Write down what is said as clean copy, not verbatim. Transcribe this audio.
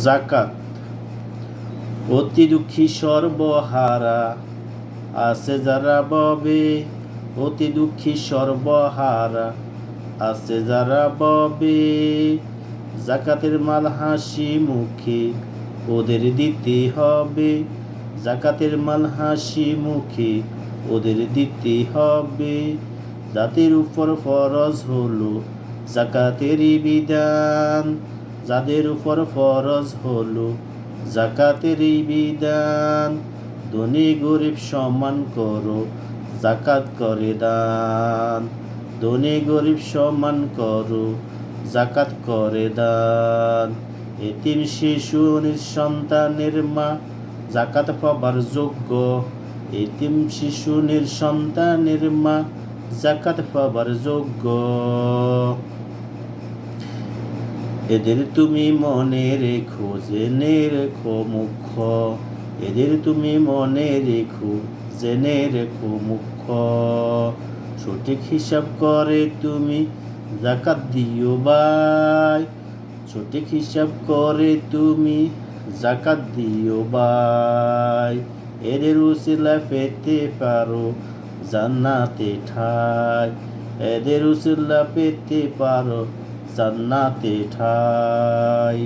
যাকাত অতি দুঃখী সর্বহারা আছে যারা ববে, অতি দুঃখী সর্বহারা আছে যারা ববে। যাকাতের মাল হাসি মুখে ওদের দিতে হবে, যাকাতের মাল হাসি মুখে ওদের দিতে হবে। যাদের উপর ফরজ হলো যাকাতেরই বিধান, যাদের উপর ফরজ হলো যাকাতেরই বিধান। ধনী গরিব সমান করো, যাকাত করে দান। ধনী গরিব সমান করো, যাকাত করে দান। এতিম শিশু নিঃসন্তানের মা যাকাত পাবার যোগ্য, এতিম শিশু নিঃসন্তানের মা যাকাত পাবার যোগ্য। এদের তুমি মনে রেখো, জেনে রেখো মুখ্য, এদের তুমি মনে রেখো, জেনে রেখো মুখ্য। সঠিক হিসাব করে তুমি যাকাত দিও ভাই, সঠিক হিসাব করে তুমি যাকাত দিও ভাই। এদের উসিলা পেতে পারো জান্নাতে ঠাই, এদের উসিলা পেতে পারো জান্নাতে ঠাই।